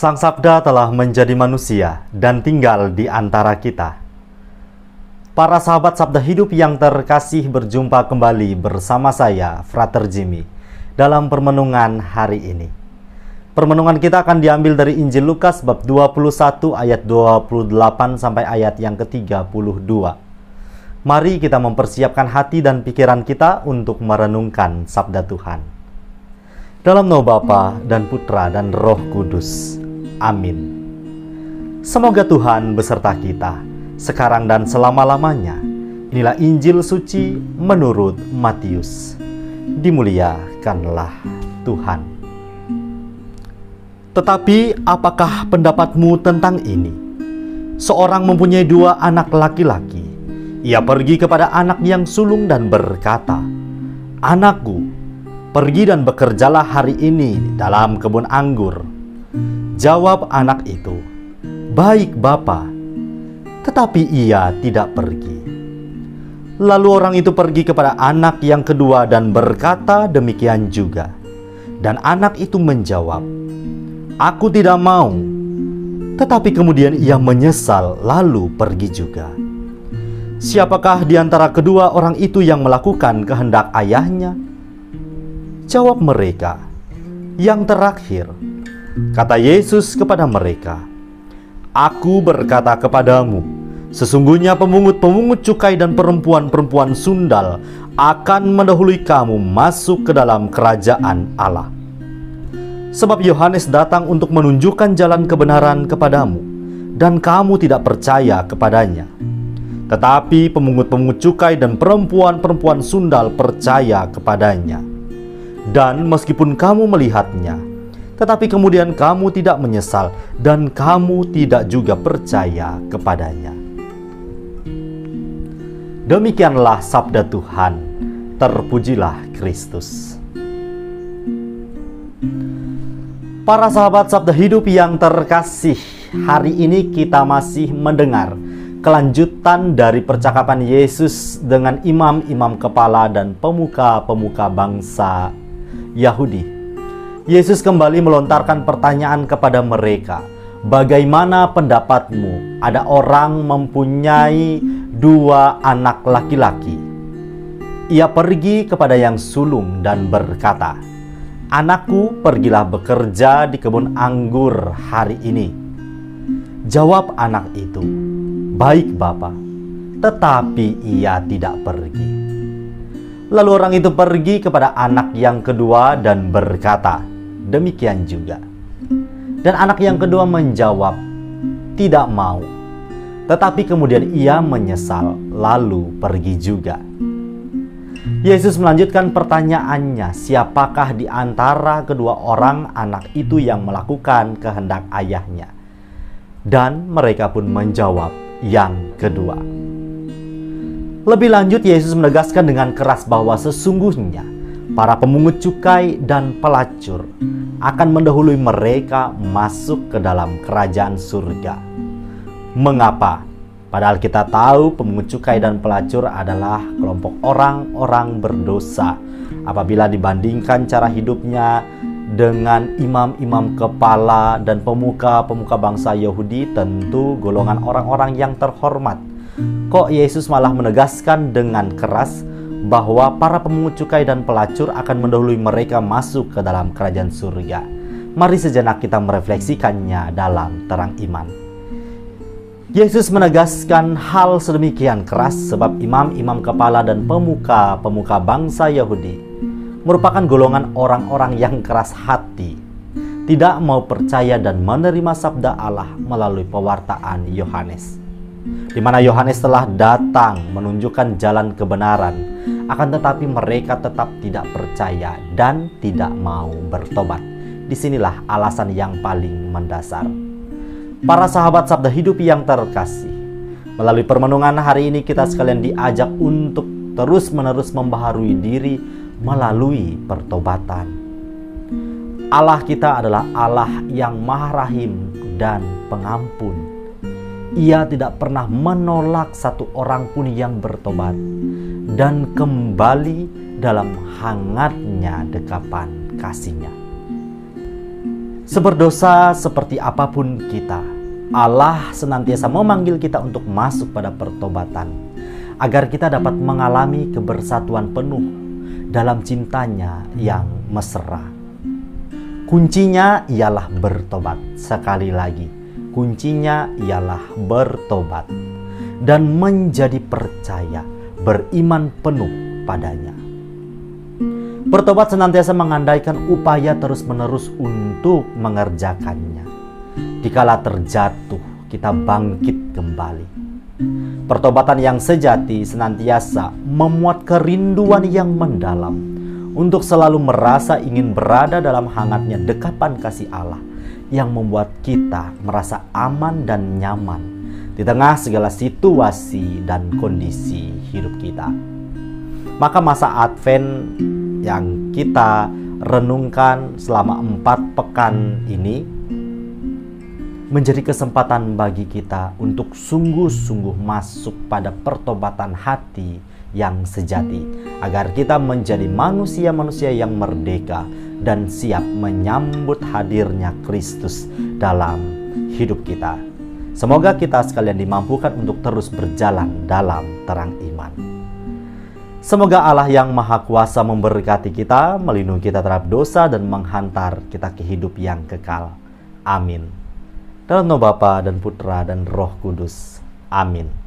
Sang Sabda telah menjadi manusia dan tinggal di antara kita. Para sahabat Sabda Hidup yang terkasih, berjumpa kembali bersama saya, Frater Jimmy, dalam permenungan hari ini. Permenungan kita akan diambil dari Injil Lukas bab 21 ayat 28 sampai ayat yang ke-32. Mari kita mempersiapkan hati dan pikiran kita untuk merenungkan Sabda Tuhan. Dalam nama Bapa dan Putra dan Roh Kudus. Amin. Semoga Tuhan beserta kita, sekarang dan selama-lamanya. Inilah Injil suci menurut Matius. Dimuliakanlah Tuhan. Tetapi apakah pendapatmu tentang ini? Seorang mempunyai 2 anak laki-laki. Ia pergi kepada anak yang sulung dan berkata, "Anakku, pergi dan bekerjalah hari ini dalam kebun anggur." Jawab anak itu, "Baik, Bapa." Tetapi ia tidak pergi. Lalu orang itu pergi kepada anak yang kedua dan berkata demikian juga. Dan anak itu menjawab, "Aku tidak mau." Tetapi kemudian ia menyesal lalu pergi juga. Siapakah di antara kedua orang itu yang melakukan kehendak ayahnya? Jawab mereka, "Yang terakhir." Kata Yesus kepada mereka, "Aku berkata kepadamu, sesungguhnya pemungut-pemungut cukai dan perempuan-perempuan sundal akan mendahului kamu masuk ke dalam kerajaan Allah. Sebab Yohanes datang untuk menunjukkan jalan kebenaran kepadamu, dan kamu tidak percaya kepadanya. Tetapi pemungut-pemungut cukai dan perempuan-perempuan sundal percaya kepadanya. Dan meskipun kamu melihatnya, tetapi kemudian kamu tidak menyesal, dan kamu tidak juga percaya kepadanya." Demikianlah sabda Tuhan. Terpujilah Kristus. Para sahabat Sabda Hidup yang terkasih, hari ini kita masih mendengar kelanjutan dari percakapan Yesus dengan imam-imam kepala dan pemuka-pemuka bangsa Yahudi. Yesus kembali melontarkan pertanyaan kepada mereka, "Bagaimana pendapatmu? Ada orang mempunyai 2 anak laki-laki. Ia pergi kepada yang sulung dan berkata, 'Anakku, pergilah bekerja di kebun anggur hari ini.' Jawab anak itu, 'Baik, Bapa.' Tetapi ia tidak pergi. Lalu orang itu pergi kepada anak yang kedua dan berkata demikian juga. Dan anak yang kedua menjawab, 'Tidak mau.' Tetapi kemudian ia menyesal lalu pergi juga." Yesus melanjutkan pertanyaannya, siapakah di antara kedua orang anak itu yang melakukan kehendak ayahnya? Dan mereka pun menjawab, "Yang kedua." Lebih lanjut, Yesus menegaskan dengan keras bahwa sesungguhnya para pemungut cukai dan pelacur akan mendahului mereka masuk ke dalam kerajaan surga. Mengapa? Padahal kita tahu pemungut cukai dan pelacur adalah kelompok orang-orang berdosa. Apabila dibandingkan cara hidupnya dengan imam-imam kepala dan pemuka-pemuka bangsa Yahudi, tentu golongan orang-orang yang terhormat. Kok Yesus malah menegaskan dengan keras bahwa para pemungut cukai dan pelacur akan mendahului mereka masuk ke dalam kerajaan surga? Mari sejenak kita merefleksikannya dalam terang iman. Yesus menegaskan hal sedemikian keras sebab imam-imam kepala dan pemuka-pemuka bangsa Yahudi merupakan golongan orang-orang yang keras hati, tidak mau percaya dan menerima sabda Allah melalui pewartaan Yohanes, di mana Yohanes telah datang menunjukkan jalan kebenaran, akan tetapi mereka tetap tidak percaya dan tidak mau bertobat. Disinilah alasan yang paling mendasar. Para sahabat Sabda Hidup yang terkasih, melalui permenungan hari ini kita sekalian diajak untuk terus-menerus membaharui diri melalui pertobatan. Allah kita adalah Allah yang Maha Rahim dan Pengampun. Ia tidak pernah menolak satu orang pun yang bertobat dan kembali dalam hangatnya dekapan kasih-Nya. Seberdosa seperti apapun kita, Allah senantiasa memanggil kita untuk masuk pada pertobatan, agar kita dapat mengalami kebersatuan penuh dalam cintanya yang mesra. Kuncinya ialah bertobat. Sekali lagi, kuncinya ialah bertobat dan menjadi percaya, beriman penuh padanya. Bertobat senantiasa mengandaikan upaya terus-menerus untuk mengerjakannya. Dikala terjatuh, kita bangkit kembali. Pertobatan yang sejati senantiasa memuat kerinduan yang mendalam untuk selalu merasa ingin berada dalam hangatnya dekapan kasih Allah yang membuat kita merasa aman dan nyaman di tengah segala situasi dan kondisi hidup kita. Maka masa Advent yang kita renungkan selama 4 pekan ini menjadi kesempatan bagi kita untuk sungguh-sungguh masuk pada pertobatan hati yang sejati, agar kita menjadi manusia-manusia yang merdeka dan siap menyambut hadirnya Kristus dalam hidup kita. Semoga kita sekalian dimampukan untuk terus berjalan dalam terang iman. Semoga Allah yang Maha Kuasa memberkati kita, melindungi kita terhadap dosa, dan menghantar kita ke hidup yang kekal. Amin. Dalam nama Bapa dan Putra dan Roh Kudus. Amin.